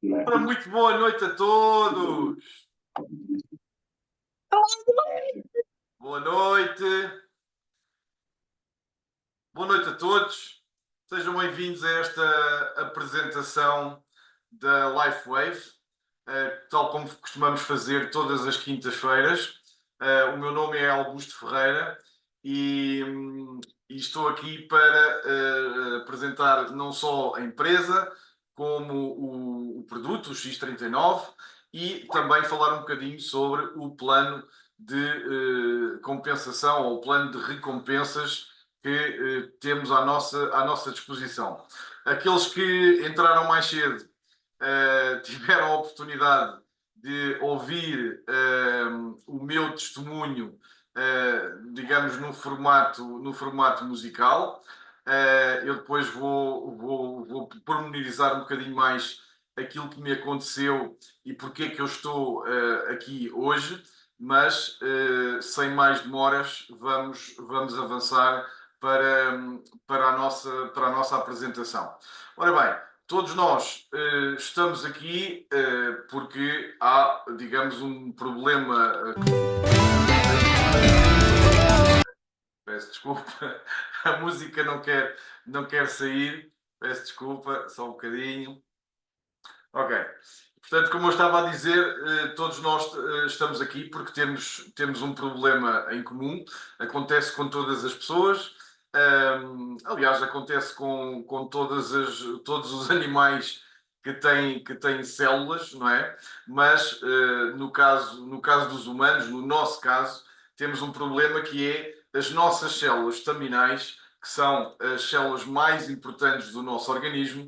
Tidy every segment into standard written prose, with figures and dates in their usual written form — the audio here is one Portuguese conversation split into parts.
Ora, muito boa noite a todos. Boa noite. Boa noite a todos. Sejam bem-vindos a esta apresentação da LifeWave, tal como costumamos fazer todas as quintas-feiras. O meu nome é Augusto Ferreira e estou aqui para apresentar não só a empresa, como o produto, o X39, e também falar um bocadinho sobre o plano de compensação ou o plano de recompensas que temos à nossa disposição. Aqueles que entraram mais cedo tiveram a oportunidade de ouvir o meu testemunho, digamos, no formato musical. Eu depois vou pormenorizar um bocadinho mais aquilo que me aconteceu e porque é que eu estou aqui hoje, mas sem mais demoras, vamos avançar para, para a nossa apresentação. Ora bem, todos nós estamos aqui porque há, digamos, um problema. Peço desculpa, a música não quer sair. Peço desculpa, só um bocadinho. Ok. Portanto, como eu estava a dizer, todos nós estamos aqui porque temos um problema em comum. Acontece com todas as pessoas. Aliás, acontece com todos os animais que têm células, não é? Mas no caso dos humanos, no nosso caso, temos um problema que é as nossas células staminais, que são as células mais importantes do nosso organismo.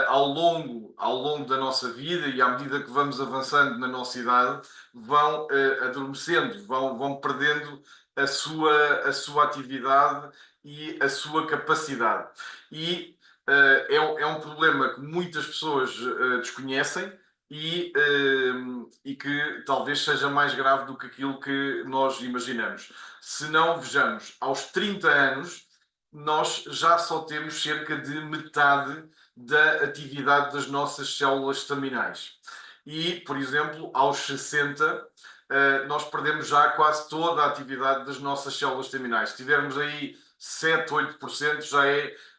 Ao longo da nossa vida e à medida que vamos avançando na nossa idade, vão adormecendo, vão perdendo a sua atividade e a sua capacidade. E é um problema que muitas pessoas desconhecem e que talvez seja mais grave do que aquilo que nós imaginamos. Se não, vejamos, aos 30 anos, nós já só temos cerca de metade da atividade das nossas células staminais. E, por exemplo, aos 60, nós perdemos já quase toda a atividade das nossas células staminais. Se tivermos aí 7, 8%,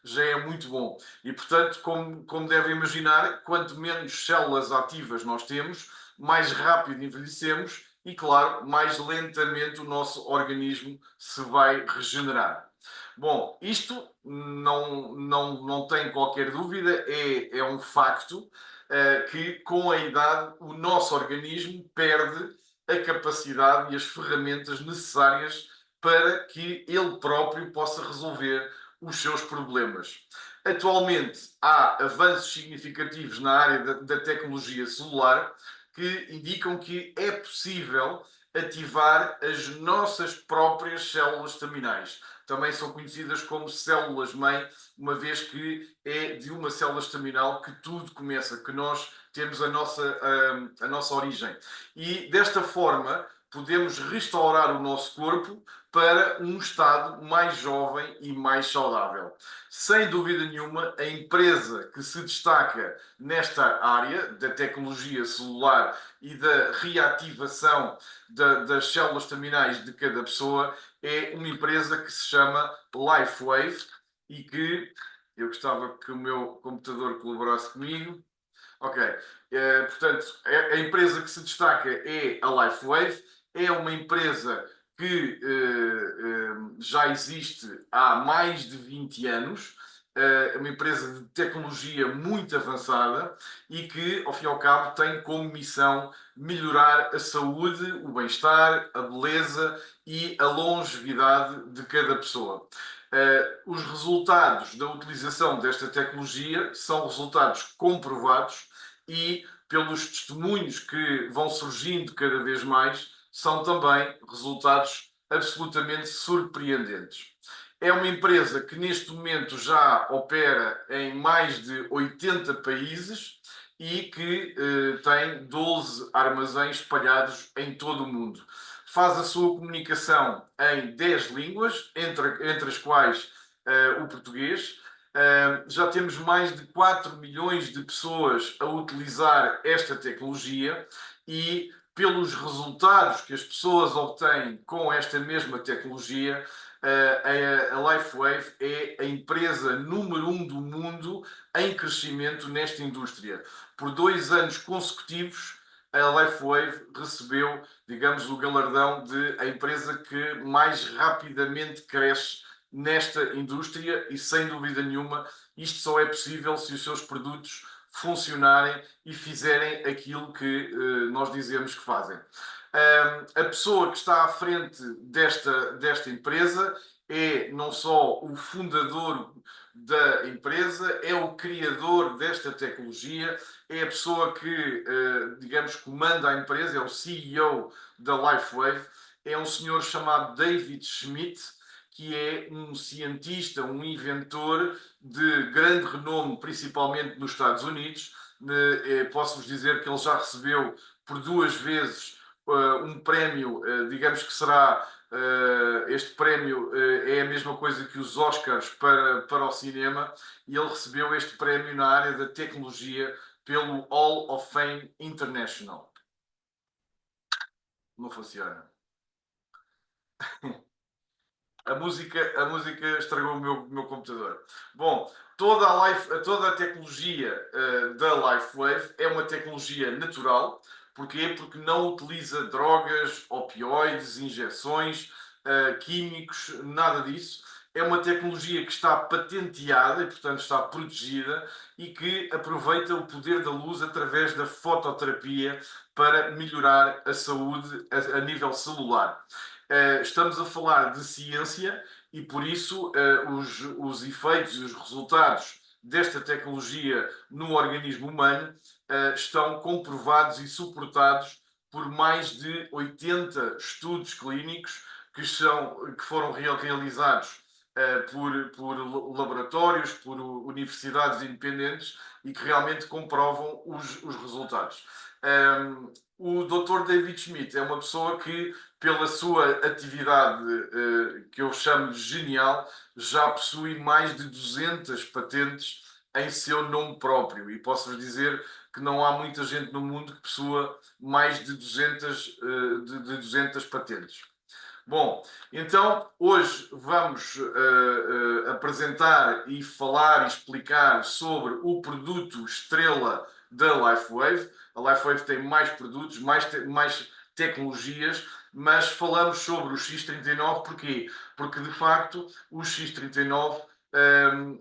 já é muito bom. E, portanto, como devem imaginar, quanto menos células ativas nós temos, mais rápido envelhecemos e, claro, mais lentamente o nosso organismo se vai regenerar. Bom, isto não tem qualquer dúvida, é um facto que com a idade o nosso organismo perde a capacidade e as ferramentas necessárias para que ele próprio possa resolver os seus problemas. Atualmente há avanços significativos na área da tecnologia celular que indicam que é possível ativar as nossas próprias células staminais. Também são conhecidas como células-mãe, uma vez que é de uma célula estaminal que tudo começa, que nós temos a nossa origem. E desta forma podemos restaurar o nosso corpo para um estado mais jovem e mais saudável. Sem dúvida nenhuma, a empresa que se destaca nesta área da tecnologia celular e da reativação das células terminais de cada pessoa é uma empresa que se chama LifeWave e que eu gostava que o meu computador colaborasse comigo. Ok. Portanto, a empresa que se destaca é a LifeWave, é uma empresa que já existe há mais de 20 anos, é uma empresa de tecnologia muito avançada e que, ao fim e ao cabo, tem como missão melhorar a saúde, o bem-estar, a beleza e a longevidade de cada pessoa. Os resultados da utilização desta tecnologia são resultados comprovados e, pelos testemunhos que vão surgindo cada vez mais, são também resultados absolutamente surpreendentes. É uma empresa que neste momento já opera em mais de 80 países e que tem 12 armazéns espalhados em todo o mundo. Faz a sua comunicação em 10 línguas, entre as quais o português. Já temos mais de 4 milhões de pessoas a utilizar esta tecnologia e, pelos resultados que as pessoas obtêm com esta mesma tecnologia, a LifeWave é a empresa número 1 do mundo em crescimento nesta indústria. Por 2 anos consecutivos, a LifeWave recebeu, digamos, o galardão de a empresa que mais rapidamente cresce nesta indústria e, sem dúvida nenhuma, isto só é possível se os seus produtos funcionarem e fizerem aquilo que nós dizemos que fazem. A pessoa que está à frente desta empresa é não só o fundador da empresa, é o criador desta tecnologia, é a pessoa que, digamos, comanda a empresa, é o CEO da LifeWave, é um senhor chamado David Schmidt, que é um cientista, um inventor de grande renome, principalmente nos Estados Unidos. Posso-vos dizer que ele já recebeu por 2 vezes um prémio, digamos que será, este prémio é a mesma coisa que os Oscars para o cinema, e ele recebeu este prémio na área da tecnologia pelo Hall of Fame International. Não funciona. A música estragou o meu computador. Bom, toda a tecnologia da LifeWave é uma tecnologia natural. Porquê? Porque não utiliza drogas, opioides, injeções, químicos, nada disso. É uma tecnologia que está patenteada e, portanto, está protegida e que aproveita o poder da luz através da fototerapia para melhorar a saúde a nível celular. Estamos a falar de ciência e, por isso, os efeitos e os resultados desta tecnologia no organismo humano estão comprovados e suportados por mais de 80 estudos clínicos que foram realizados por laboratórios, por universidades independentes e que realmente comprovam os resultados. O Dr. David Schmidt é uma pessoa que, pela sua atividade, que eu chamo de genial, já possui mais de 200 patentes em seu nome próprio. E posso-vos dizer que não há muita gente no mundo que possua mais de 200 patentes. Bom, então hoje vamos apresentar e falar e explicar sobre o produto estrela da LifeWave. A LifeWave tem mais produtos, mais tecnologias, mas falamos sobre o X39 porquê? Porque de facto o X39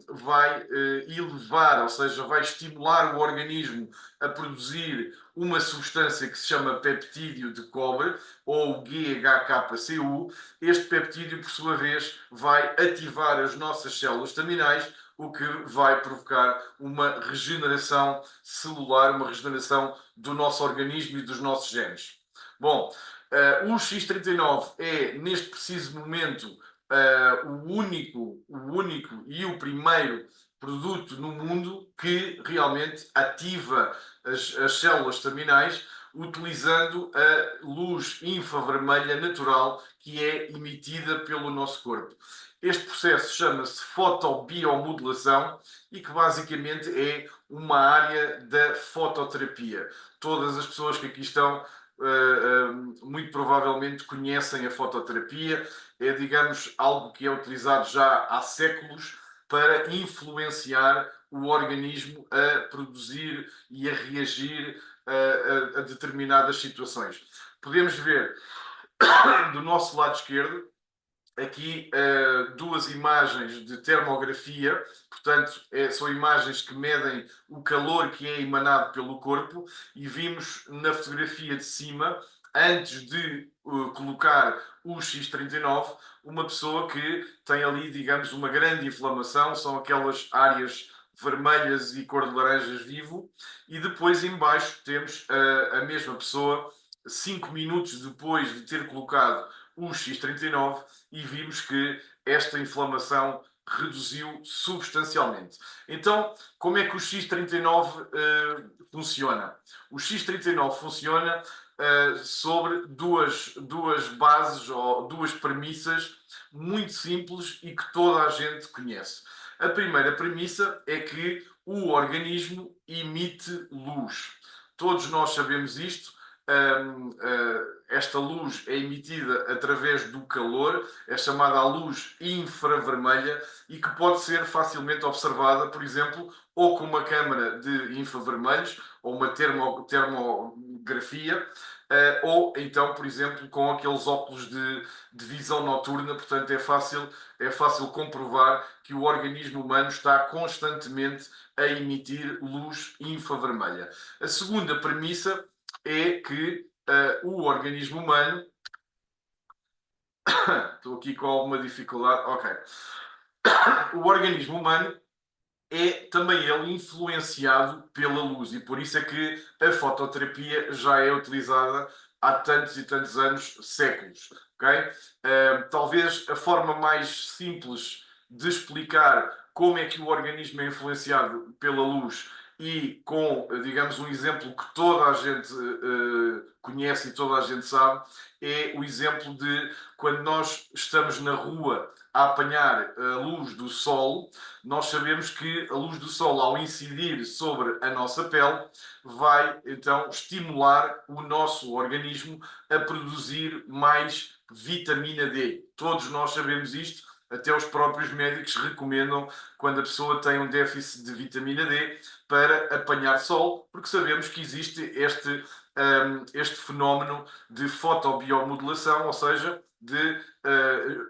vai elevar, ou seja, vai estimular o organismo a produzir uma substância que se chama peptídeo de cobre, ou GHKCU. Este peptídeo, por sua vez, vai ativar as nossas células staminais, o que vai provocar uma regeneração celular, uma regeneração do nosso organismo e dos nossos genes. Bom, o X39 é, neste preciso momento, o único e o primeiro produto no mundo que realmente ativa as células staminais utilizando a luz infravermelha natural que é emitida pelo nosso corpo. Este processo chama-se fotobiomodulação e que basicamente é uma área da fototerapia. Todas as pessoas que aqui estão muito provavelmente conhecem a fototerapia. É, digamos, algo que é utilizado já há séculos para influenciar o organismo a produzir e a reagir a determinadas situações. Podemos ver do nosso lado esquerdo aqui 2 imagens de termografia, portanto, são imagens que medem o calor que é emanado pelo corpo, e vimos na fotografia de cima, antes de colocar o X39, uma pessoa que tem ali, digamos, uma grande inflamação, são aquelas áreas vermelhas e cor de laranjas vivo, e depois embaixo temos a mesma pessoa 5 minutos depois de ter colocado o X39 e vimos que esta inflamação reduziu substancialmente. Então, como é que o X39 funciona? O X39 funciona sobre duas bases ou duas premissas muito simples e que toda a gente conhece. A primeira premissa é que o organismo emite luz. Todos nós sabemos isto. Esta luz é emitida através do calor, é chamada a luz infravermelha e que pode ser facilmente observada, por exemplo, ou com uma câmara de infravermelhos ou uma termografia, ou então, por exemplo, com aqueles óculos de visão noturna. Portanto, é fácil comprovar que o organismo humano está constantemente a emitir luz infravermelha. A segunda premissa é que o organismo humano. Estou aqui com alguma dificuldade. Ok. O organismo humano é também ele influenciado pela luz e por isso é que a fototerapia já é utilizada há tantos e tantos anos, séculos. Okay? Talvez a forma mais simples de explicar como é que o organismo é influenciado pela luz e com, digamos, um exemplo que toda a gente conhece e toda a gente sabe, é o exemplo de quando nós estamos na rua a apanhar a luz do sol. Nós sabemos que a luz do sol, ao incidir sobre a nossa pele, vai então estimular o nosso organismo a produzir mais vitamina D. Todos nós sabemos isto, até os próprios médicos recomendam quando a pessoa tem um déficit de vitamina D para apanhar sol, porque sabemos que existe este fenómeno de fotobiomodulação, ou seja, de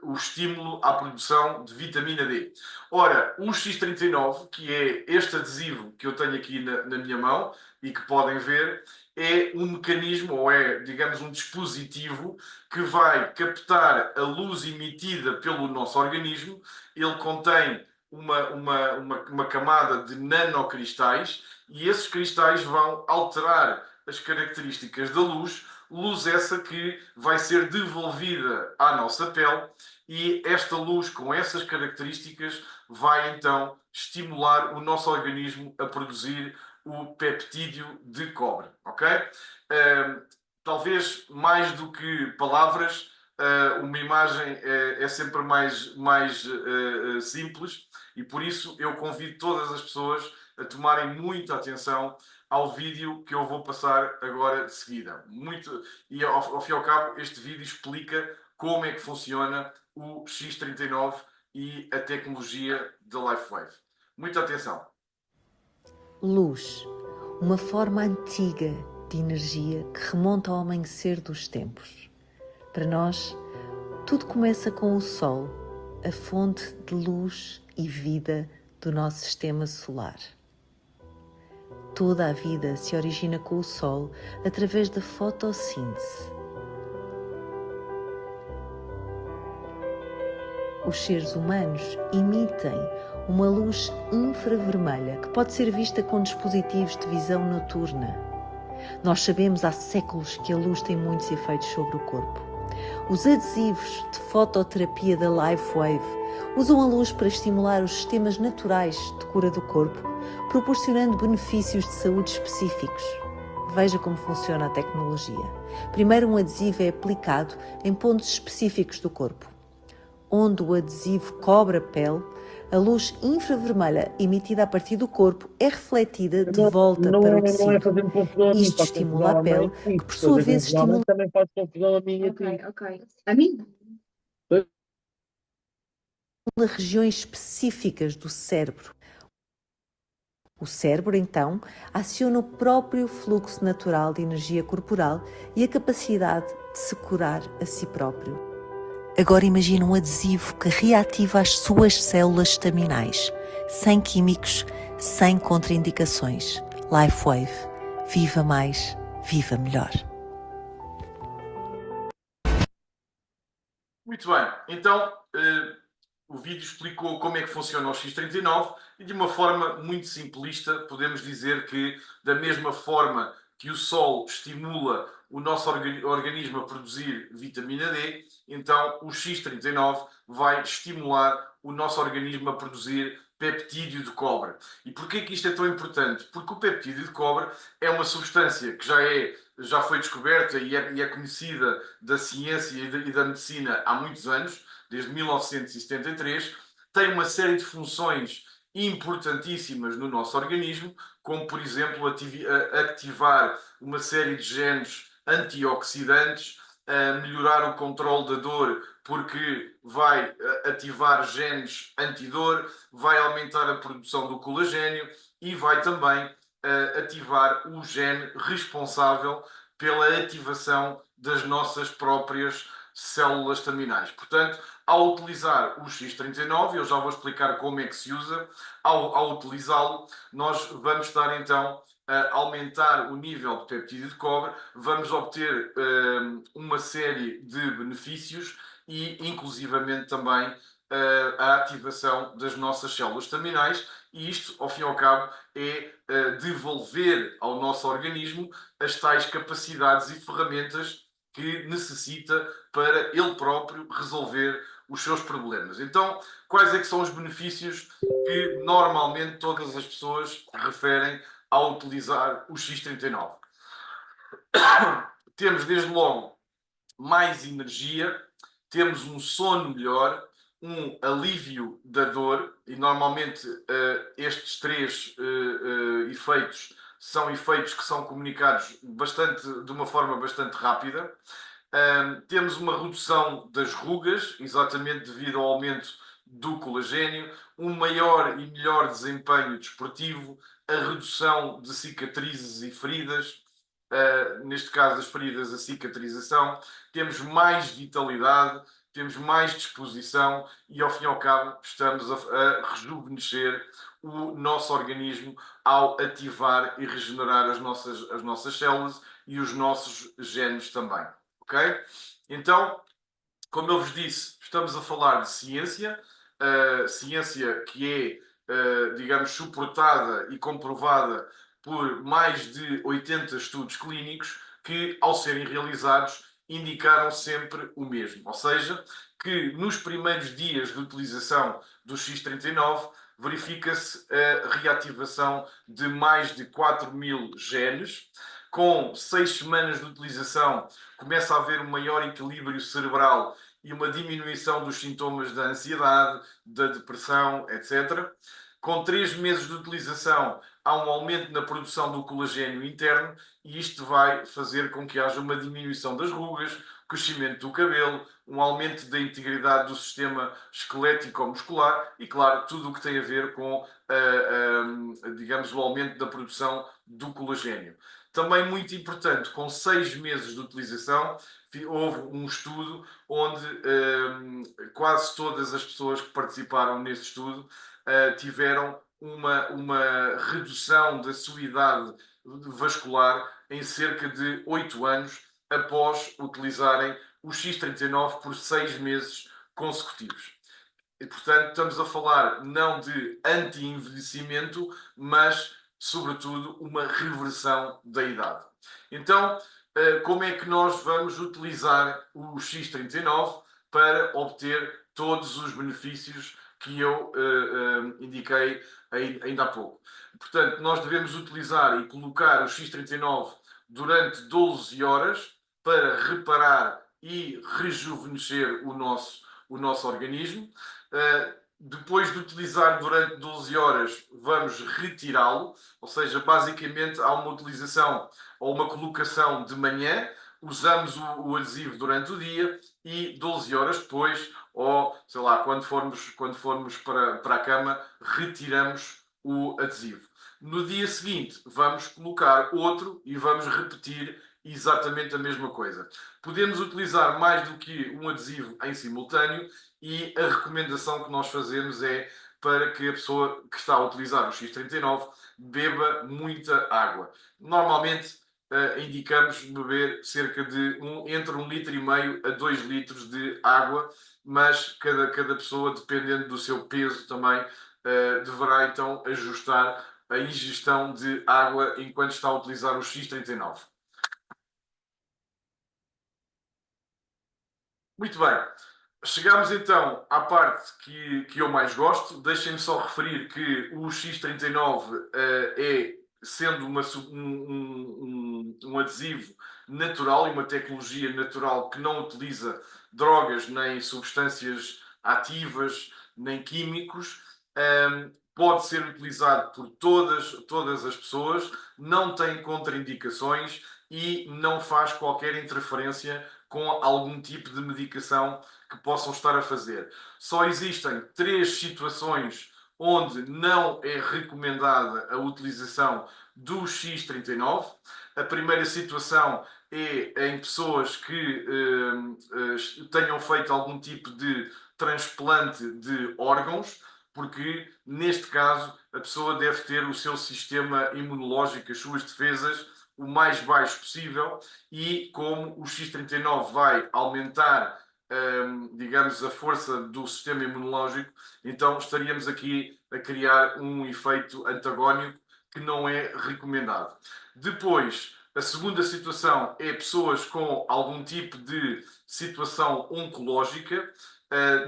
o estímulo à produção de vitamina D. Ora, o X39, que é este adesivo que eu tenho aqui na minha mão e que podem ver, é um mecanismo, ou é, digamos, um dispositivo que vai captar a luz emitida pelo nosso organismo. Ele contém uma camada de nanocristais e esses cristais vão alterar as características da luz, luz essa que vai ser devolvida à nossa pele, e esta luz com essas características vai então estimular o nosso organismo a produzir o peptídeo de cobre, ok? Talvez mais do que palavras, uma imagem é sempre mais simples e por isso eu convido todas as pessoas a tomarem muita atenção ao vídeo que eu vou passar agora de seguida. E ao fim e ao cabo, este vídeo explica como é que funciona o X39 e a tecnologia da LifeWave. Muita atenção. Luz, uma forma antiga de energia que remonta ao amanhecer dos tempos. Para nós, tudo começa com o Sol, a fonte de luz e vida do nosso sistema solar. Toda a vida se origina com o Sol através da fotossíntese. Os seres humanos emitem uma luz infravermelha que pode ser vista com dispositivos de visão noturna. Nós sabemos há séculos que a luz tem muitos efeitos sobre o corpo. Os adesivos de fototerapia da LifeWave usam a luz para estimular os sistemas naturais de cura do corpo, proporcionando benefícios de saúde específicos. Veja como funciona a tecnologia. Primeiro, um adesivo é aplicado em pontos específicos do corpo. Onde o adesivo cobre a pele, a luz infravermelha emitida a partir do corpo é refletida de volta para o tecido. Não é fazer-me confusão a mim, Isto faz estimula confusão a à pele, mãe, que por sua fazer vez confusão à mãe estimula também faz confusão a mim e a ti. Ok. A mim? regiões específicas do cérebro. O cérebro, então, aciona o próprio fluxo natural de energia corporal e a capacidade de se curar a si próprio. Agora imagine um adesivo que reativa as suas células estaminais, sem químicos, sem contraindicações. LifeWave. Viva mais, viva melhor. Muito bem, então o vídeo explicou como é que funciona o X39 e de uma forma muito simplista podemos dizer que da mesma forma que o Sol estimula o nosso organismo a produzir vitamina D, então o X39 vai estimular o nosso organismo a produzir peptídeo de cobre. E porquê que isto é tão importante? Porque o peptídeo de cobre é uma substância que já foi descoberta e é conhecida da ciência e da medicina há muitos anos, desde 1973, tem uma série de funções importantíssimas no nosso organismo, como, por exemplo, ativar uma série de genes antioxidantes, melhorar o controle da dor, porque vai ativar genes antidor, vai aumentar a produção do colagênio e vai também ativar o gene responsável pela ativação das nossas próprias células staminais. Portanto, ao utilizar o X39, eu já vou explicar como é que se usa, ao utilizá-lo, nós vamos estar então a aumentar o nível de peptídeo de cobre, vamos obter uma série de benefícios e, inclusivamente, também a ativação das nossas células staminais, e isto, ao fim e ao cabo, é devolver ao nosso organismo as tais capacidades e ferramentas que necessita para ele próprio resolver os seus problemas. Então, quais é que são os benefícios que normalmente todas as pessoas referem ao utilizar o X39? Temos, desde logo, mais energia, temos um sono melhor, um alívio da dor, e normalmente estes três efeitos são efeitos que são comunicados de uma forma bastante rápida. Temos uma redução das rugas, exatamente devido ao aumento do colagênio, um maior e melhor desempenho desportivo, a redução de cicatrizes e feridas, neste caso as feridas, a cicatrização, temos mais vitalidade, temos mais disposição e, ao fim e ao cabo, estamos a rejuvenescer o nosso organismo ao ativar e regenerar as nossas células e os nossos genes também. Ok? Então, como eu vos disse, estamos a falar de ciência, ciência que é, digamos, suportada e comprovada por mais de 80 estudos clínicos que, ao serem realizados, indicaram sempre o mesmo. Ou seja, que nos primeiros dias de utilização do X39 verifica-se a reativação de mais de 4.000 genes. Com 6 semanas de utilização, começa a haver um maior equilíbrio cerebral e uma diminuição dos sintomas da ansiedade, da depressão, etc. Com 3 meses de utilização, há um aumento na produção do colagênio interno e isto vai fazer com que haja uma diminuição das rugas, crescimento do cabelo, um aumento da integridade do sistema esquelético-muscular e, claro, tudo o que tem a ver com, digamos, o aumento da produção do colagênio. Também muito importante, com 6 meses de utilização, houve um estudo onde quase todas as pessoas que participaram nesse estudo tiveram uma redução da sua idade vascular em cerca de 8 anos após utilizarem o X39 por 6 meses consecutivos. E, portanto, estamos a falar não de anti-envelhecimento, mas, sobretudo, uma reversão da idade. Então, como é que nós vamos utilizar o X39 para obter todos os benefícios que eu indiquei ainda há pouco? Portanto, nós devemos utilizar e colocar o X39 durante 12 horas para reparar e rejuvenescer o nosso organismo. Depois de utilizar durante 12 horas, vamos retirá-lo, ou seja, basicamente há uma utilização ou uma colocação de manhã, usamos o adesivo durante o dia e 12 horas depois, ou sei lá, quando formos para a cama, retiramos o adesivo. No dia seguinte, vamos colocar outro e vamos repetir exatamente a mesma coisa. Podemos utilizar mais do que um adesivo em simultâneo e a recomendação que nós fazemos é para que a pessoa que está a utilizar o X39 beba muita água. Normalmente indicamos beber cerca de entre 1,5 litro a 2 litros de água, mas cada pessoa, dependendo do seu peso também, deverá então ajustar a ingestão de água enquanto está a utilizar o X39. Muito bem. Chegamos então à parte que eu mais gosto. Deixem-me só referir que o X39 sendo um adesivo natural e uma tecnologia natural que não utiliza drogas nem substâncias ativas, nem químicos, pode ser utilizado por todas as pessoas, não tem contraindicações e não faz qualquer interferência com algum tipo de medicação que possam estar a fazer. Só existem 3 situações onde não é recomendada a utilização do X39. A primeira situação é em pessoas que tenham feito algum tipo de transplante de órgãos, porque neste caso a pessoa deve ter o seu sistema imunológico, as suas defesas, o mais baixo possível, e como o X39 vai aumentar, digamos, a força do sistema imunológico, então estaríamos aqui a criar um efeito antagónico que não é recomendado. Depois, a segunda situação é pessoas com algum tipo de situação oncológica,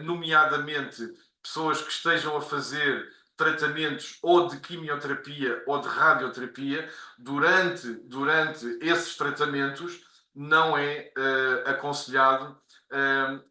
nomeadamente pessoas que estejam a fazer tratamentos ou de quimioterapia ou de radioterapia. Durante esses tratamentos não é aconselhado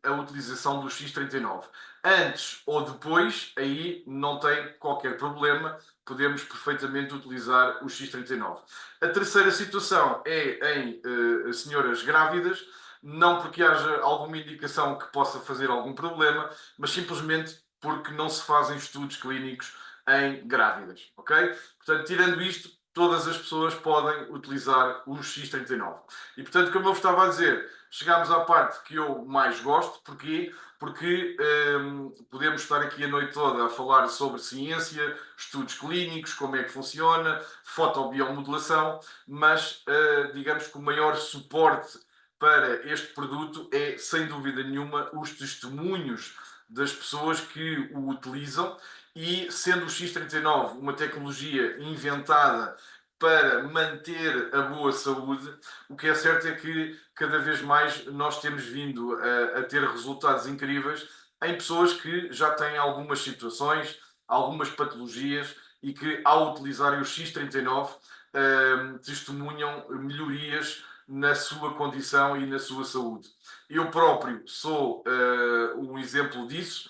a utilização do X39. Antes ou depois, aí não tem qualquer problema, podemos perfeitamente utilizar o X39. A terceira situação é em senhoras grávidas, não porque haja alguma indicação que possa fazer algum problema, mas simplesmente porque não se fazem estudos clínicos em grávidas, ok? Portanto, tirando isto, todas as pessoas podem utilizar o X39. E, portanto, como eu estava a dizer, chegámos à parte que eu mais gosto. Porquê? Porque podemos estar aqui a noite toda a falar sobre ciência, estudos clínicos, como é que funciona, fotobiomodulação, mas digamos que o maior suporte para este produto é, sem dúvida nenhuma, os testemunhos das pessoas que o utilizam, e sendo o X39 uma tecnologia inventada para manter a boa saúde, o que é certo é que cada vez mais nós temos vindo a ter resultados incríveis em pessoas que já têm algumas situações, algumas patologias e que, ao utilizarem o X39, testemunham melhorias na sua condição e na sua saúde. Eu próprio sou um exemplo disso.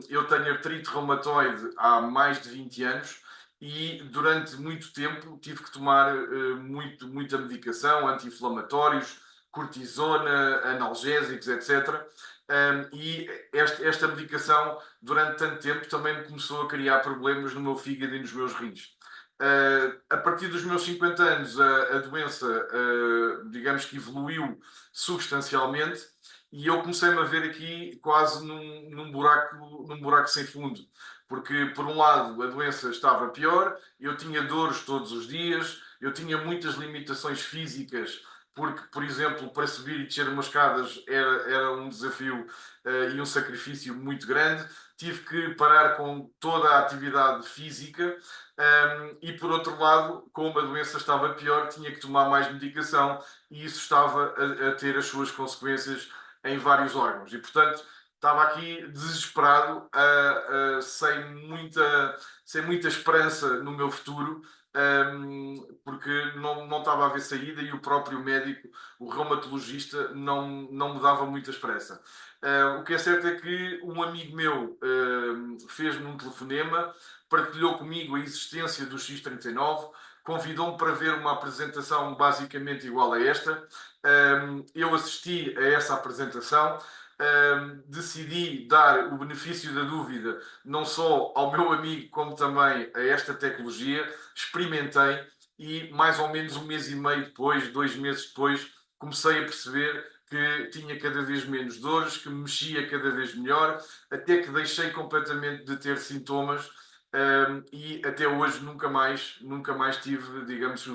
Eu tenho artrite reumatoide há mais de 20 anos e durante muito tempo tive que tomar muita medicação, anti-inflamatórios, cortisona, analgésicos, etc. E esta medicação, durante tanto tempo, também me começou a criar problemas no meu fígado e nos meus rins. A partir dos meus 50 anos, a doença, digamos que evoluiu substancialmente e eu comecei-me a ver aqui quase num buraco sem fundo. Porque, por um lado, a doença estava pior, eu tinha dores todos os dias, eu tinha muitas limitações físicas, porque, por exemplo, para subir e descer umas escadas era um desafio e um sacrifício muito grande. Tive que parar com toda a atividade física. E por outro lado, como a doença estava pior, tinha que tomar mais medicação e isso estava a ter as suas consequências em vários órgãos. E portanto, estava aqui desesperado, sem muita esperança no meu futuro, porque não estava a haver saída e o próprio médico, o reumatologista, não me dava muita esperança. O que é certo é que um amigo meu fez-me um telefonema, partilhou comigo a existência do X39, convidou-me para ver uma apresentação basicamente igual a esta. Eu assisti a essa apresentação, decidi dar o benefício da dúvida não só ao meu amigo como também a esta tecnologia, experimentei e mais ou menos um mês e meio depois, 2 meses depois, comecei a perceber que tinha cada vez menos dores, que me mexia cada vez melhor, até que deixei completamente de ter sintomas. E até hoje nunca mais tive, digamos,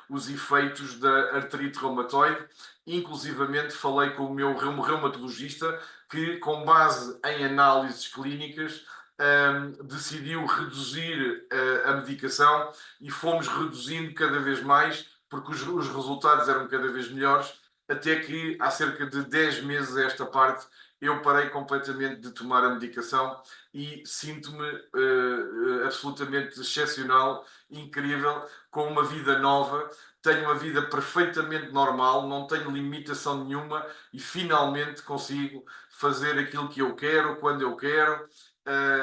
os efeitos da artrite reumatoide. Inclusivamente falei com o meu reumatologista que, com base em análises clínicas, decidiu reduzir a medicação e fomos reduzindo cada vez mais porque os resultados eram cada vez melhores, até que há cerca de 10 meses a esta parte eu parei completamente de tomar a medicação e sinto-me absolutamente excepcional, incrível, com uma vida nova. Tenho uma vida perfeitamente normal, não tenho limitação nenhuma e finalmente consigo fazer aquilo que eu quero, quando eu quero.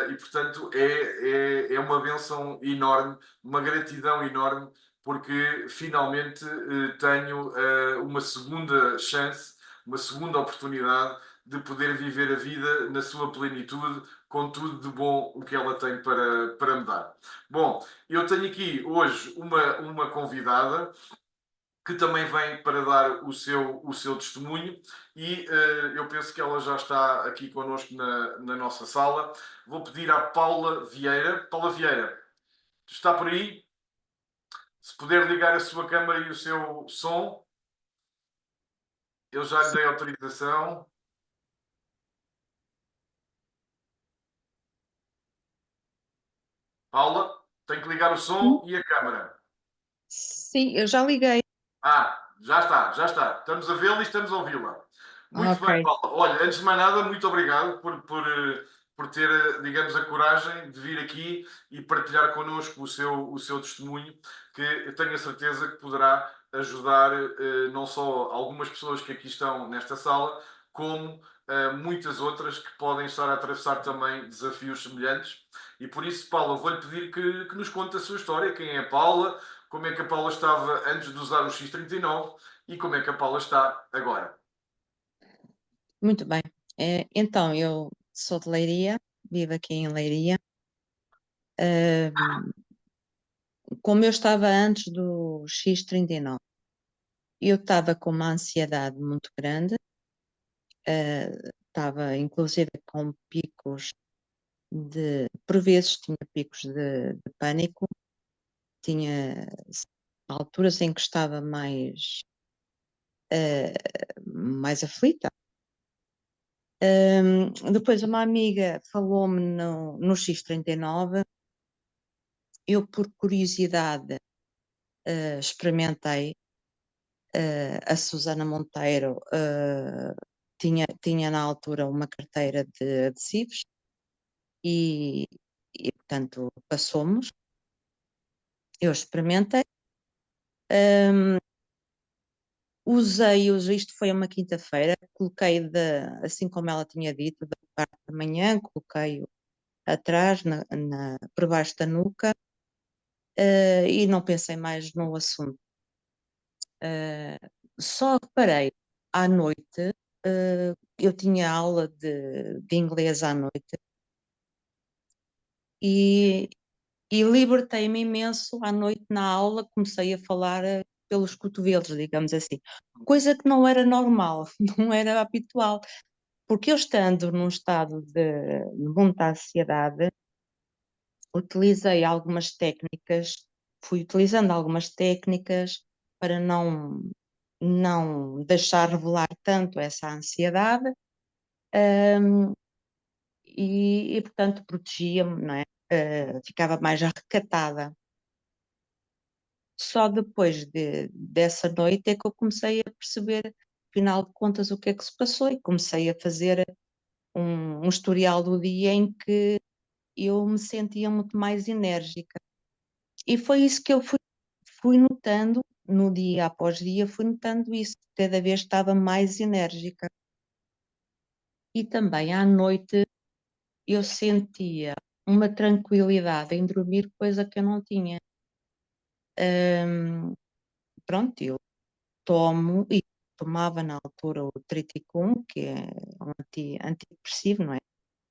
e portanto é uma bênção enorme, uma gratidão enorme, porque finalmente tenho uma segunda chance, uma segunda oportunidade de poder viver a vida na sua plenitude, com tudo de bom o que ela tem para me dar. Bom, eu tenho aqui hoje uma convidada que também vem para dar o seu testemunho e eu penso que ela já está aqui connosco na nossa sala. Vou pedir à Paula Vieira. Paula Vieira, está por aí? Se puder ligar a sua câmara e o seu som, eu já lhe dei autorização. Paula, tem que ligar o som e a câmara. Sim, eu já liguei. Já está, já está. Estamos a vê-la e estamos a ouvi-la. Muito bem, Ok. Paula. Olha, antes de mais nada, muito obrigado por ter, digamos, a coragem de vir aqui e partilhar connosco o seu testemunho, que eu tenho a certeza que poderá ajudar não só algumas pessoas que aqui estão nesta sala, como muitas outras que podem estar a atravessar também desafios semelhantes. E por isso, Paula, vou-lhe pedir que nos conte a sua história. Quem é a Paula? Como é que a Paula estava antes de usar o X39 e como é que a Paula está agora. Muito bem. Então, eu sou de Leiria, vivo aqui em Leiria. Como eu estava antes do X39, eu estava com uma ansiedade muito grande, estava inclusive com picos por vezes tinha picos de pânico, tinha alturas em que estava mais aflita. Depois uma amiga falou-me no X39, eu por curiosidade experimentei, a Susana Monteiro tinha na altura uma carteira de adesivos e portanto passou-nos, eu experimentei, usei, isto foi uma quinta-feira, coloquei assim como ela tinha dito, da parte da manhã, coloquei-o atrás, por baixo da nuca, e não pensei mais no assunto. Só reparei à noite, eu tinha aula de inglês à noite e, e libertei-me imenso à noite na aula, comecei a falar pelos cotovelos, digamos assim, coisa que não era normal, não era habitual, porque eu estando num estado de muita ansiedade, utilizei algumas técnicas, fui utilizando algumas técnicas para não deixar revelar tanto essa ansiedade, portanto protegia-me, não é? Ficava mais recatada. Só depois dessa noite é que eu comecei a perceber, afinal de contas, o que é que se passou e comecei a fazer um historial do dia em que eu me sentia muito mais enérgica. E foi isso que eu fui notando, no dia após dia, fui notando isso, cada vez estava mais enérgica. E também à noite eu sentia uma tranquilidade em dormir, coisa que eu não tinha. Pronto, eu tomo e tomava na altura o Triticum, que é um antidepressivo, não é?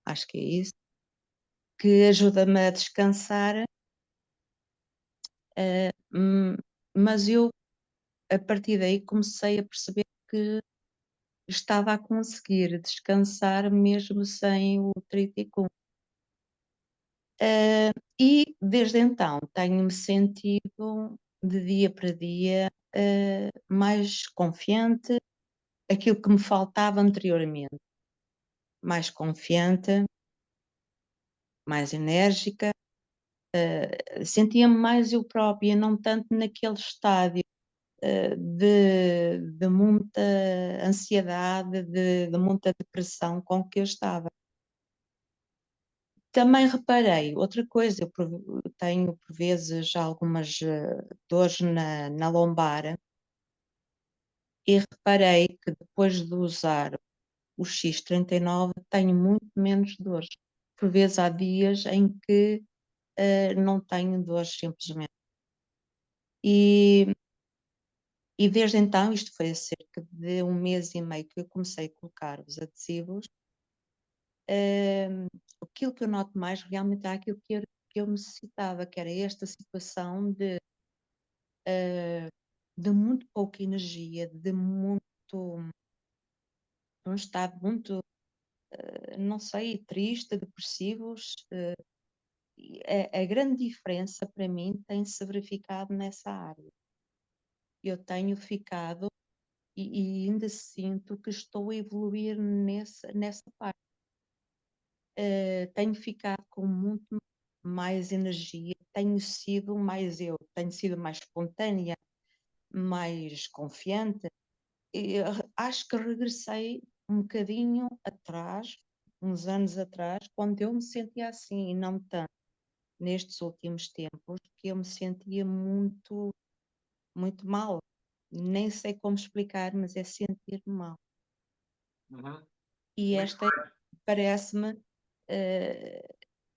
Acho que é isso, que ajuda-me a descansar, mas eu a partir daí comecei a perceber que estava a conseguir descansar mesmo sem o Triticum. E desde então tenho-me sentido de dia para dia mais confiante, aquilo que me faltava anteriormente, mais confiante, mais enérgica, sentia-me mais eu própria, não tanto naquele estádio de muita ansiedade, de muita depressão com que eu estava. Também reparei, outra coisa, eu tenho por vezes algumas dores na lombar e reparei que depois de usar o X39 tenho muito menos dores. por vezes há dias em que não tenho dores simplesmente. E, e desde então, isto foi há cerca de 1 mês e meio que eu comecei a colocar os adesivos, aquilo que eu noto mais realmente é aquilo que eu necessitava, que era esta situação de muito pouca energia, de um estado muito, não sei, triste, depressivos. E a grande diferença para mim tem-se verificado nessa área. Eu tenho ficado e ainda sinto que estou a evoluir nessa parte. Tenho ficado com muito mais energia, tenho sido mais eu, tenho sido mais espontânea, mais confiante. E acho que regressei um bocadinho atrás, uns anos atrás, quando eu me sentia assim, e não tanto nestes últimos tempos, que eu me sentia muito, muito mal. Nem sei como explicar, mas é sentir-me mal. Uhum. E Muito esta parece-me,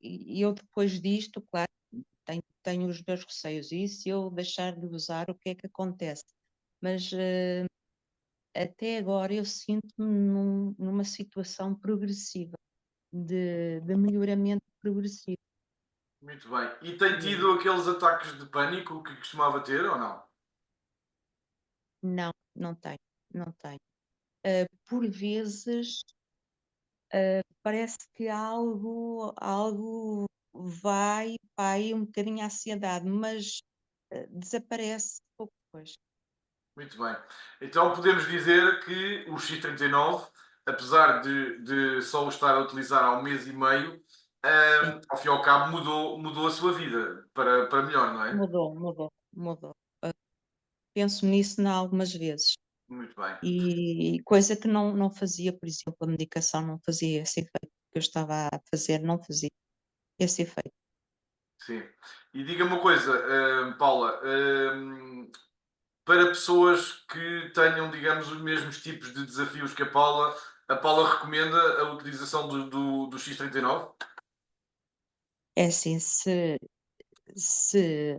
e eu depois disto, claro, tenho os meus receios, e se eu deixar de usar, o que é que acontece? Mas até agora eu sinto-me numa situação progressiva, de melhoramento progressivo. Muito bem. E tem tido aqueles ataques de pânico que costumava ter ou não? Não, não tenho, não tenho. Por vezes parece que algo vai um bocadinho à ansiedade, mas desaparece pouco depois. Muito bem. Então podemos dizer que o X39, apesar de só o estar a utilizar há 1 mês e meio, Sim, ao fim e ao cabo mudou a sua vida para melhor, não é? mudou. Penso nisso algumas vezes. Muito bem. E coisa que não fazia, por exemplo, a medicação não fazia esse efeito que eu estava a fazer, não fazia esse efeito. Sim. E diga-me uma coisa, Paula, para pessoas que tenham, digamos, os mesmos tipos de desafios que a Paula recomenda a utilização do X39? É assim, se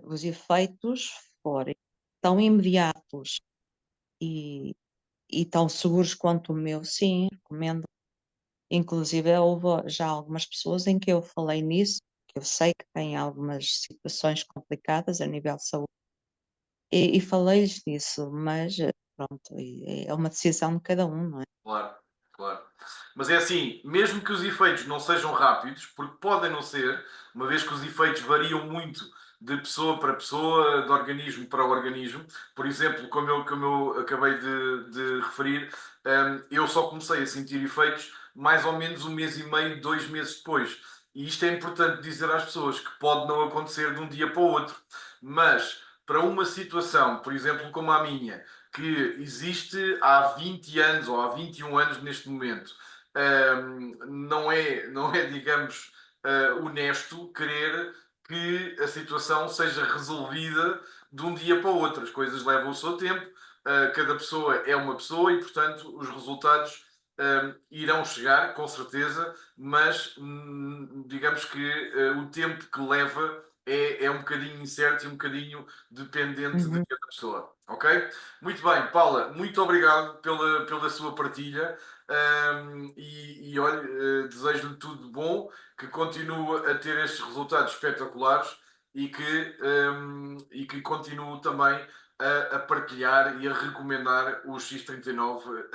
os efeitos forem tão imediatos e, e tão seguros quanto o meu, sim, recomendo. Inclusive, houve já algumas pessoas em que eu falei nisso, que eu sei que têm algumas situações complicadas a nível de saúde, e falei-lhes nisso, mas pronto, é uma decisão de cada um, não é? Claro, claro. Mas é assim, mesmo que os efeitos não sejam rápidos, porque podem não ser, uma vez que os efeitos variam muito de pessoa para pessoa, de organismo para organismo. Por exemplo, como eu acabei de referir, eu só comecei a sentir efeitos mais ou menos 1 mês e meio, 2 meses depois. E isto é importante dizer às pessoas que pode não acontecer de um dia para o outro. Mas para uma situação, por exemplo, como a minha, que existe há 20 anos ou há 21 anos neste momento. Não é, digamos, honesto querer que a situação seja resolvida de um dia para o outro. As coisas levam o seu tempo, cada pessoa é uma pessoa e, portanto, os resultados irão chegar, com certeza, mas digamos que o tempo que leva é um bocadinho incerto e um bocadinho dependente de Uhum. cada pessoa. Ok? Muito bem, Paula, muito obrigado pela sua partilha. E olha, desejo-lhe tudo de bom, que continue a ter estes resultados espetaculares e que continue também a partilhar e a recomendar o X39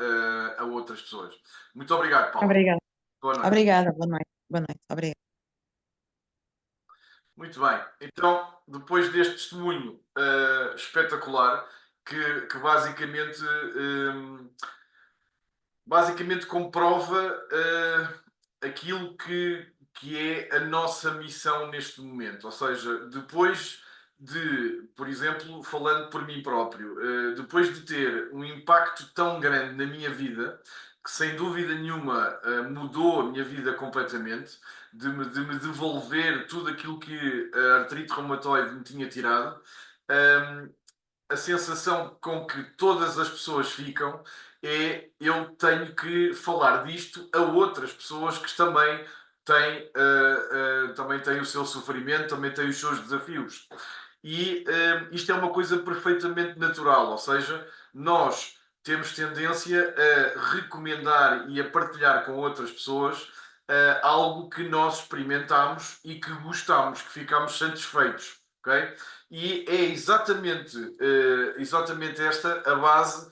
a outras pessoas. Muito obrigado, Paula. Obrigada. Boa noite. Obrigada, boa noite. Boa noite, obrigada. Muito bem. Então, depois deste testemunho espetacular, que basicamente comprova aquilo que é a nossa missão neste momento. Ou seja, depois de, por exemplo, falando por mim próprio, depois de ter um impacto tão grande na minha vida, que sem dúvida nenhuma mudou a minha vida completamente, de me devolver tudo aquilo que a artrite reumatoide me tinha tirado, eh, a sensação com que todas as pessoas ficam é eu tenho que falar disto a outras pessoas que também também tem o seu sofrimento, também tem os seus desafios. E isto é uma coisa perfeitamente natural, ou seja, nós temos tendência a recomendar e a partilhar com outras pessoas algo que nós experimentamos e que gostamos, que ficamos satisfeitos, ok? E é exatamente esta a base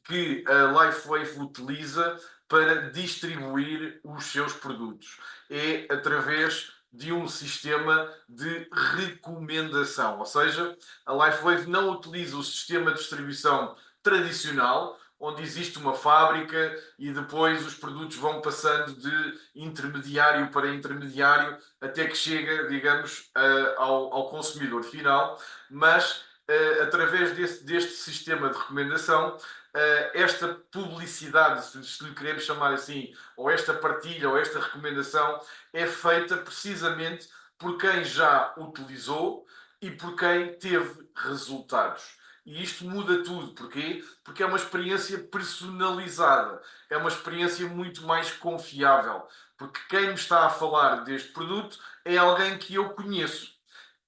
que a LifeWave utiliza para distribuir os seus produtos. É através de um sistema de recomendação, ou seja, a LifeWave não utiliza o sistema de distribuição tradicional, onde existe uma fábrica e depois os produtos vão passando de intermediário para intermediário até que chega, digamos, ao consumidor final, mas através deste sistema de recomendação, esta publicidade, se lhe queremos chamar assim, ou esta partilha, ou esta recomendação, é feita precisamente por quem já utilizou e por quem teve resultados. E isto muda tudo. Porquê? Porque é uma experiência personalizada. É uma experiência muito mais confiável. Porque quem me está a falar deste produto é alguém que eu conheço,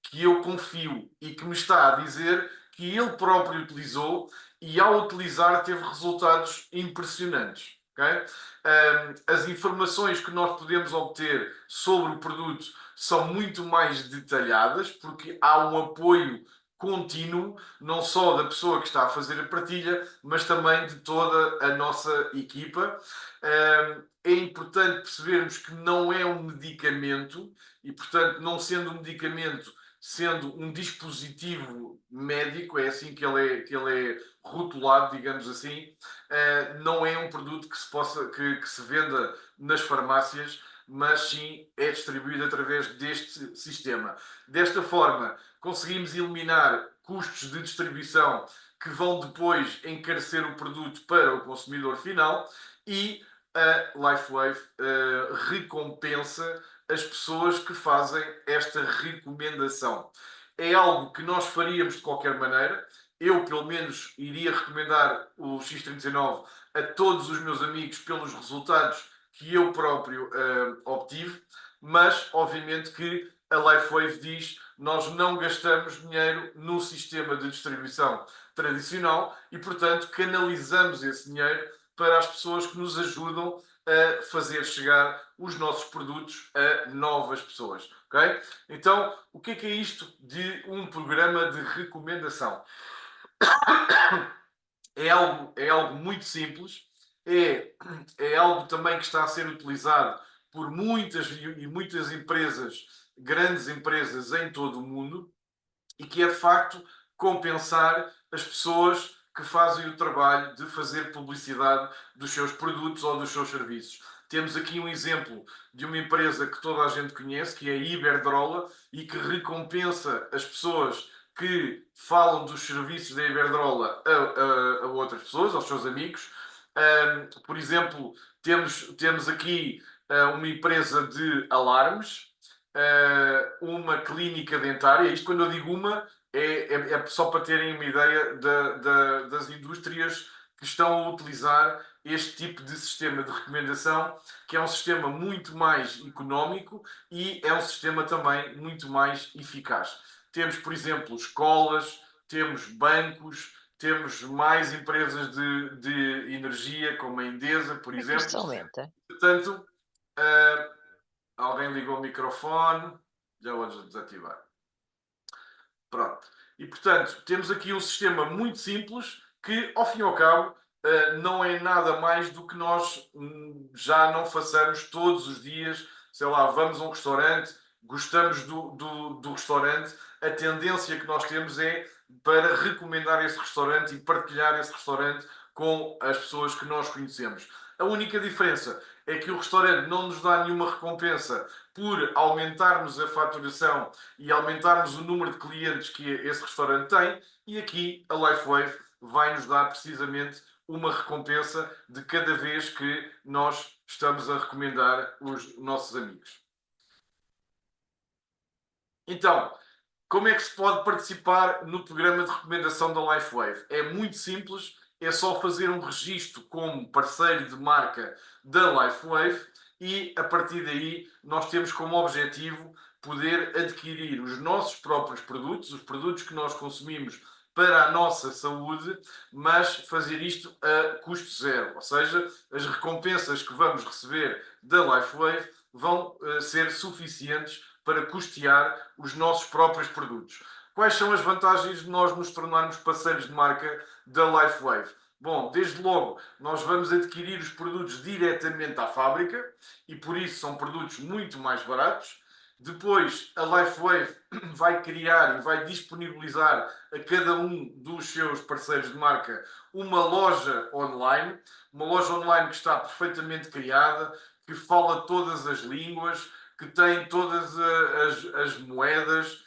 que eu confio e que me está a dizer que ele próprio utilizou e ao utilizar teve resultados impressionantes. Okay? As informações que nós podemos obter sobre o produto são muito mais detalhadas porque há um apoio contínuo, não só da pessoa que está a fazer a partilha, mas também de toda a nossa equipa. É importante percebermos que não é um medicamento e, portanto, não sendo um medicamento, sendo um dispositivo médico, é assim que ele é rotulado, digamos assim, não é um produto que se venda nas farmácias, mas sim é distribuído através deste sistema. Desta forma, conseguimos eliminar custos de distribuição que vão depois encarecer o produto para o consumidor final e a LifeWave recompensa as pessoas que fazem esta recomendação. É algo que nós faríamos de qualquer maneira. Eu, pelo menos, iria recomendar o X39 a todos os meus amigos pelos resultados que eu próprio obtive, mas, obviamente, que a LifeWave diz nós não gastamos dinheiro no sistema de distribuição tradicional e, portanto, canalizamos esse dinheiro para as pessoas que nos ajudam a fazer chegar os nossos produtos a novas pessoas. Okay? Então, o que é isto de um programa de recomendação? É algo muito simples, é algo também que está a ser utilizado por muitas empresas, grandes empresas em todo o mundo, e que é de facto compensar as pessoas que fazem o trabalho de fazer publicidade dos seus produtos ou dos seus serviços. Temos aqui um exemplo de uma empresa que toda a gente conhece, que é a Iberdrola, e que recompensa as pessoas que falam dos serviços da Iberdrola a outras pessoas, aos seus amigos. Por exemplo, temos aqui uma empresa de alarmes, uma clínica dentária. Isto, quando eu digo uma, é só para terem uma ideia das indústrias que estão a utilizar este tipo de sistema de recomendação, que é um sistema muito mais económico e é um sistema também muito mais eficaz. Temos, por exemplo, escolas, temos bancos, temos mais empresas de energia, como a Endesa, por exemplo. Isto aumenta. Portanto, alguém ligou o microfone, já vou desativar. Pronto. E, portanto, temos aqui um sistema muito simples que, ao fim e ao cabo, não é nada mais do que nós já não façamos todos os dias. Sei lá, vamos a um restaurante, gostamos do restaurante, a tendência que nós temos é para recomendar esse restaurante e partilhar esse restaurante com as pessoas que nós conhecemos. A única diferença é que o restaurante não nos dá nenhuma recompensa por aumentarmos a faturação e aumentarmos o número de clientes que esse restaurante tem, e aqui a LifeWave vai nos dar precisamente uma recompensa de cada vez que nós estamos a recomendar os nossos amigos. Então, como é que se pode participar no programa de recomendação da LifeWave? É muito simples, é só fazer um registro como parceiro de marca da LifeWave e a partir daí nós temos como objetivo poder adquirir os nossos próprios produtos, os produtos que nós consumimos para a nossa saúde, mas fazer isto a custo zero, ou seja, as recompensas que vamos receber da LifeWave vão ser suficientes para custear os nossos próprios produtos. Quais são as vantagens de nós nos tornarmos parceiros de marca da LifeWave? Bom, desde logo, nós vamos adquirir os produtos diretamente à fábrica e por isso são produtos muito mais baratos. Depois, a LifeWave vai criar e vai disponibilizar a cada um dos seus parceiros de marca uma loja online que está perfeitamente criada, que fala todas as línguas, que tem todas as moedas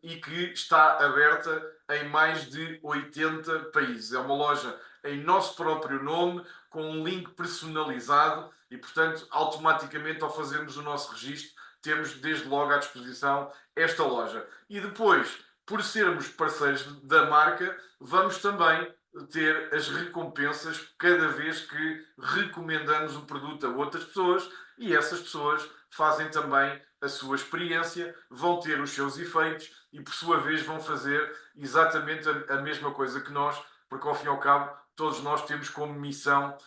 e que está aberta em mais de 80 países. É uma loja em nosso próprio nome, com um link personalizado e, portanto, automaticamente ao fazermos o nosso registro, temos desde logo à disposição esta loja. E depois, por sermos parceiros da marca, vamos também ter as recompensas cada vez que recomendamos o produto a outras pessoas e essas pessoas fazem também a sua experiência, vão ter os seus efeitos e, por sua vez, vão fazer exatamente a mesma coisa que nós, porque, ao fim e ao cabo, todos nós temos como missão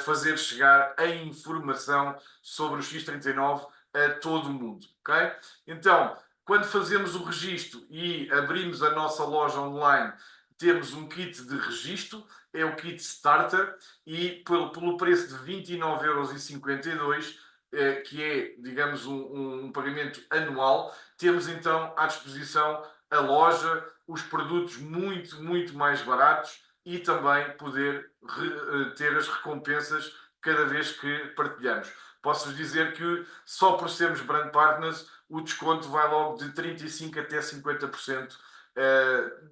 fazer chegar a informação sobre o X39 a todo o mundo, ok? Então, quando fazemos o registro e abrimos a nossa loja online, temos um kit de registro, é o kit Starter, e pelo preço de 29,52€, que é, digamos, um pagamento anual, temos então à disposição a loja, os produtos muito, muito mais baratos e também poder ter as recompensas cada vez que partilhamos. Posso-vos dizer que só por sermos brand partners o desconto vai logo de 35% até 50%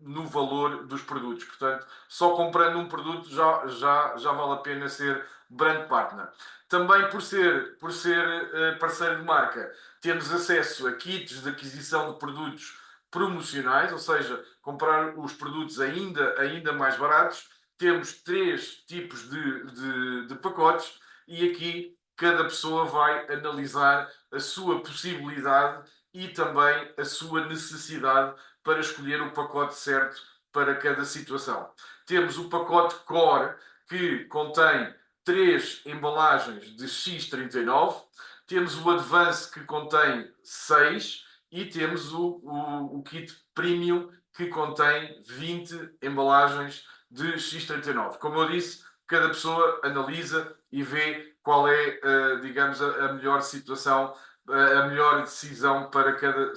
no valor dos produtos. Portanto, só comprando um produto já vale a pena ser brand partner. Também por ser parceiro de marca, temos acesso a kits de aquisição de produtos promocionais, ou seja, comprar os produtos ainda mais baratos. Temos 3 tipos de pacotes e aqui cada pessoa vai analisar a sua possibilidade e também a sua necessidade para escolher o pacote certo para cada situação. Temos o pacote Core, que contém 3 embalagens de X39, temos o Advance, que contém 6, e temos o kit Premium, que contém 20 embalagens de X39. Como eu disse, cada pessoa analisa e vê qual é, digamos, a melhor situação, a melhor decisão para cada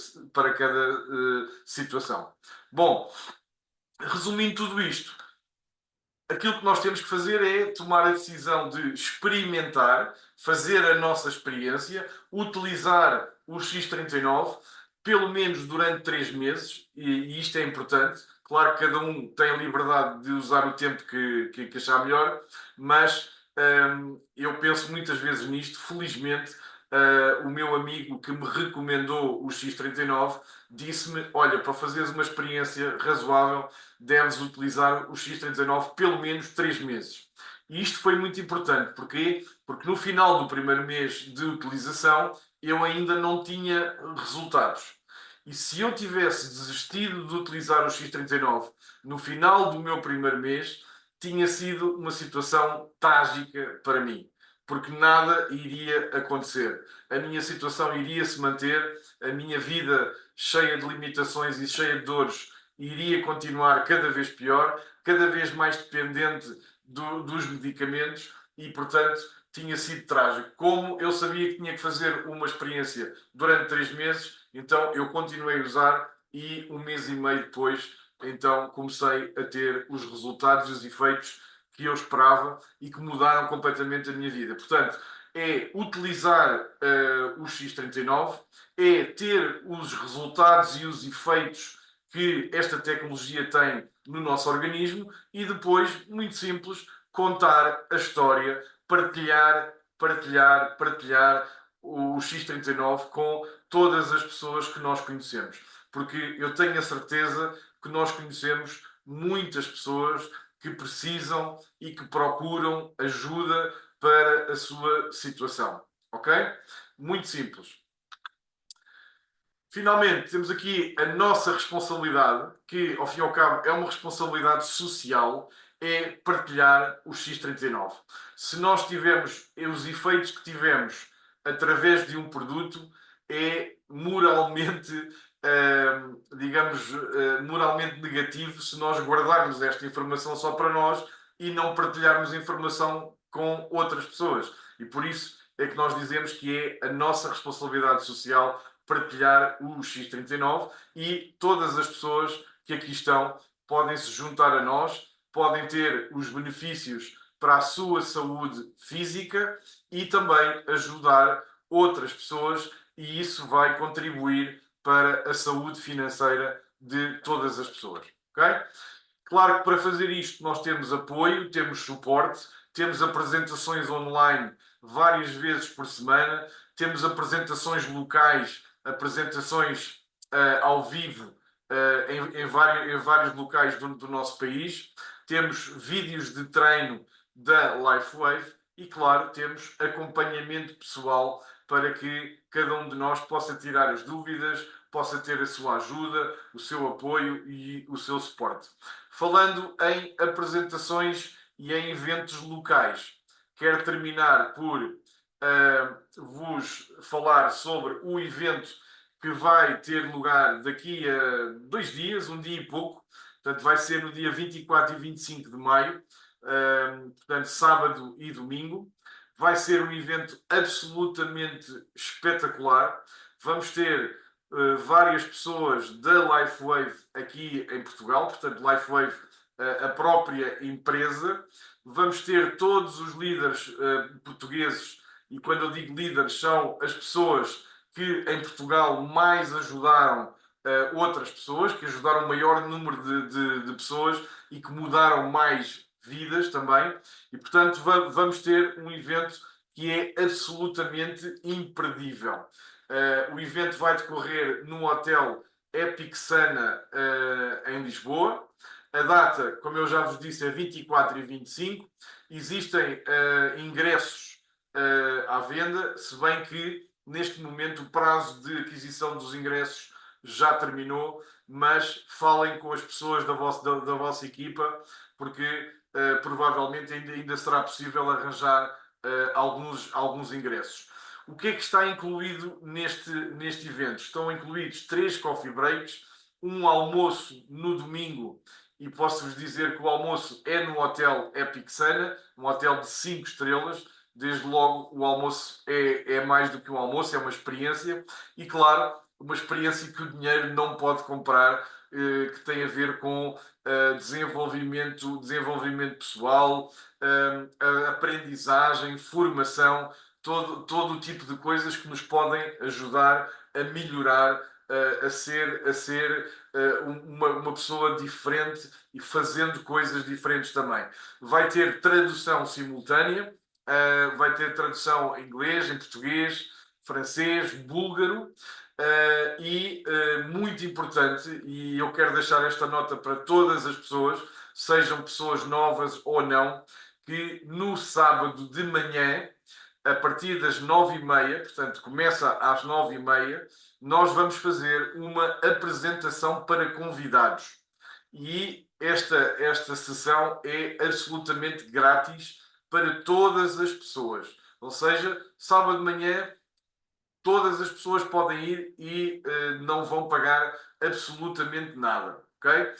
situação. Bom, resumindo tudo isto, aquilo que nós temos que fazer é tomar a decisão de experimentar, fazer a nossa experiência, utilizar o X39, pelo menos durante 3 meses, e isto é importante. Claro que cada um tem a liberdade de usar o tempo que achar melhor, mas eu penso muitas vezes nisto. Felizmente, o meu amigo que me recomendou o X39 disse-me: olha, para fazeres uma experiência razoável, deves utilizar o X39 pelo menos 3 meses. E isto foi muito importante. Porquê? Porque no final do primeiro mês de utilização eu ainda não tinha resultados. E se eu tivesse desistido de utilizar o X39 no final do meu primeiro mês, tinha sido uma situação trágica para mim, porque nada iria acontecer. A minha situação iria se manter, a minha vida cheia de limitações e cheia de dores iria continuar cada vez pior, cada vez mais dependente dos medicamentos e, portanto, tinha sido trágico. Como eu sabia que tinha que fazer uma experiência durante 3 meses, então eu continuei a usar e 1 mês e meio depois, então comecei a ter os resultados e os efeitos que eu esperava e que mudaram completamente a minha vida. Portanto, é utilizar o X39, é ter os resultados e os efeitos que esta tecnologia tem no nosso organismo e depois, muito simples, contar a história, partilhar o X39 com todas as pessoas que nós conhecemos. Porque eu tenho a certeza que nós conhecemos muitas pessoas que precisam e que procuram ajuda para a sua situação. Ok? Muito simples. Finalmente, temos aqui a nossa responsabilidade, que, ao fim e ao cabo, é uma responsabilidade social, é partilhar o X39. Se nós tivermos os efeitos que tivemos através de um produto, é moralmente, digamos, moralmente negativo se nós guardarmos esta informação só para nós e não partilharmos informação com outras pessoas. E por isso é que nós dizemos que é a nossa responsabilidade social partilhar o X39 e todas as pessoas que aqui estão podem se juntar a nós, podem ter os benefícios para a sua saúde física e também ajudar outras pessoas, e isso vai contribuir para a saúde financeira de todas as pessoas. Ok? Claro que para fazer isto nós temos apoio, temos suporte, temos apresentações online várias vezes por semana, temos apresentações locais, apresentações ao vivo em vários locais do nosso país, temos vídeos de treino da LifeWave e, claro, temos acompanhamento pessoal para que cada um de nós possa tirar as dúvidas, possa ter a sua ajuda, o seu apoio e o seu suporte. Falando em apresentações e em eventos locais, quero terminar por vos falar sobre o evento que vai ter lugar daqui a 2 dias, um dia e pouco. Portanto, vai ser no dia 24 e 25 de maio, portanto, sábado e domingo. Vai ser um evento absolutamente espetacular. Vamos ter várias pessoas da LifeWave aqui em Portugal, portanto, LifeWave, a própria empresa. Vamos ter todos os líderes portugueses, e quando eu digo líderes, são as pessoas que em Portugal mais ajudaram outras pessoas, que ajudaram o maior número de pessoas e que mudaram mais vidas também. E, portanto, vamos ter um evento que é absolutamente imperdível. O evento vai decorrer no hotel Epic Sana, em Lisboa. A data, como eu já vos disse, é 24 e 25. Existem ingressos à venda, se bem que neste momento o prazo de aquisição dos ingressos já terminou, mas falem com as pessoas da vossa equipa, porque provavelmente ainda será possível arranjar alguns ingressos. O que é que está incluído neste evento? Estão incluídos 3 coffee breaks, um almoço no domingo, e posso-vos dizer que o almoço é no hotel Epic Sana, um hotel de 5 estrelas. Desde logo, o almoço é mais do que um almoço, é uma experiência, e claro, uma experiência que o dinheiro não pode comprar, que tem a ver com desenvolvimento pessoal, aprendizagem, formação, todo o tipo de coisas que nos podem ajudar a melhorar, a ser uma pessoa diferente e fazendo coisas diferentes também. Vai ter tradução simultânea, vai ter tradução em inglês, em português, francês, búlgaro. E muito importante, e eu quero deixar esta nota para todas as pessoas, sejam pessoas novas ou não, que no sábado de manhã, a partir das 9h30, portanto começa às 9h30, nós vamos fazer uma apresentação para convidados. E esta sessão é absolutamente grátis para todas as pessoas. Ou seja, sábado de manhã, todas as pessoas podem ir e não vão pagar absolutamente nada. Okay?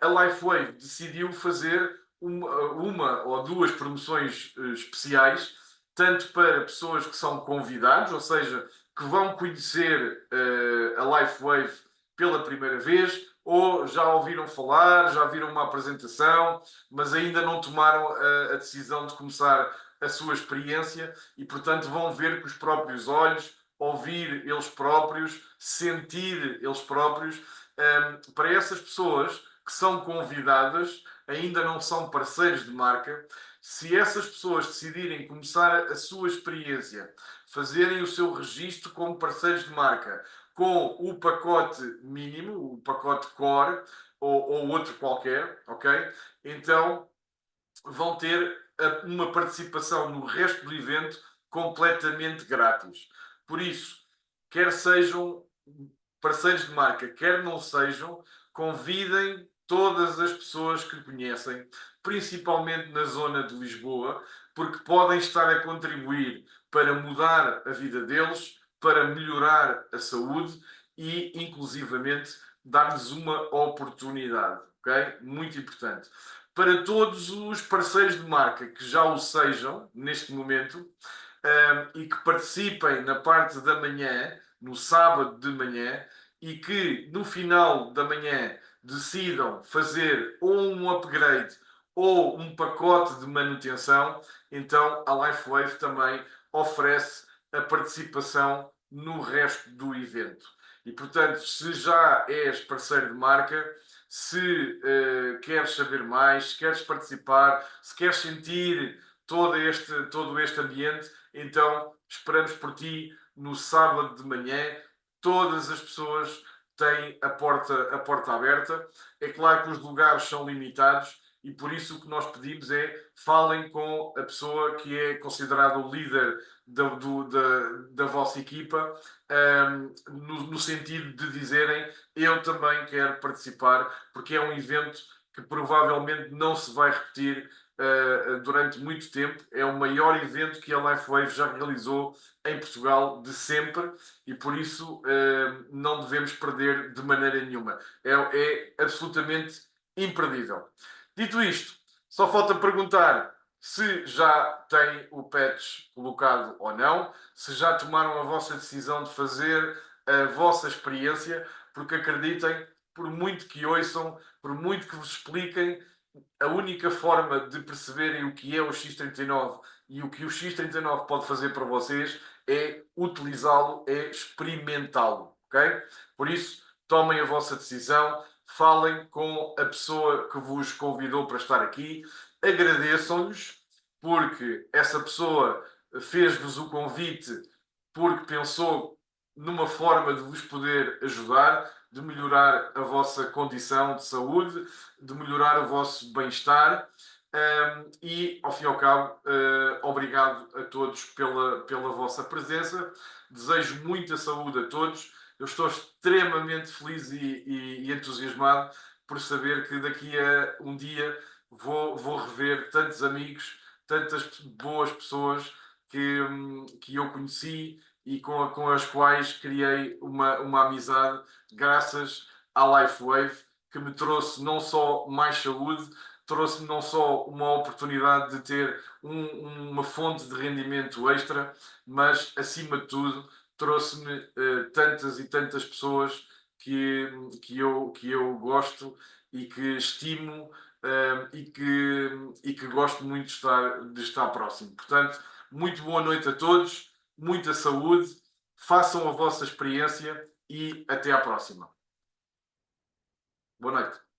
A LifeWave decidiu fazer uma ou duas promoções especiais, tanto para pessoas que são convidados, ou seja, que vão conhecer a LifeWave pela primeira vez, ou já ouviram falar, já viram uma apresentação, mas ainda não tomaram a decisão de começar a sua experiência e, portanto, vão ver com os próprios olhos, ouvir eles próprios, sentir eles próprios. Para essas pessoas que são convidadas, ainda não são parceiros de marca, se essas pessoas decidirem começar a sua experiência, fazerem o seu registro como parceiros de marca, com o pacote mínimo, o pacote core ou outro qualquer, ok? Então vão ter uma participação no resto do evento completamente grátis. Por isso, quer sejam parceiros de marca, quer não sejam, convidem todas as pessoas que conhecem, principalmente na zona de Lisboa, porque podem estar a contribuir para mudar a vida deles, para melhorar a saúde e, inclusivamente, dar-lhes uma oportunidade, ok? Muito importante. Para todos os parceiros de marca que já o sejam, neste momento, e que participem na parte da manhã, no sábado de manhã, e que no final da manhã decidam fazer ou um upgrade ou um pacote de manutenção, então a LifeWave também oferece a participação no resto do evento. E portanto, se já és parceiro de marca, se queres saber mais, se queres participar, se queres sentir todo este ambiente, então esperamos por ti no sábado de manhã. Todas as pessoas têm a porta aberta. É claro que os lugares são limitados e por isso o que nós pedimos é falem com a pessoa que é considerada o líder da vossa equipa, no sentido de dizerem eu também quero participar, porque é um evento que provavelmente não se vai repetir durante muito tempo. É o maior evento que a LifeWave já realizou em Portugal de sempre e por isso não devemos perder de maneira nenhuma. É absolutamente imperdível. Dito isto, só falta perguntar se já têm o patch colocado ou não, se já tomaram a vossa decisão de fazer a vossa experiência, porque acreditem, por muito que ouçam, por muito que vos expliquem, a única forma de perceberem o que é o X39 e o que o X39 pode fazer para vocês é utilizá-lo, é experimentá-lo, ok? Por isso, tomem a vossa decisão, falem com a pessoa que vos convidou para estar aqui, agradeçam-lhes, porque essa pessoa fez-vos o convite porque pensou numa forma de vos poder ajudar, de melhorar a vossa condição de saúde, de melhorar o vosso bem-estar. E, ao fim e ao cabo, obrigado a todos pela vossa presença. Desejo muita saúde a todos. Eu estou extremamente feliz e entusiasmado por saber que daqui a um dia vou rever tantos amigos, tantas boas pessoas que eu conheci e com as quais criei uma amizade graças à LifeWave, que me trouxe não só mais saúde, trouxe-me não só uma oportunidade de ter uma fonte de rendimento extra, mas, acima de tudo, trouxe-me tantas e tantas pessoas que eu gosto e que estimo e que gosto muito de estar próximo. Portanto, muito boa noite a todos, muita saúde, façam a vossa experiência e até à próxima. Boa noite.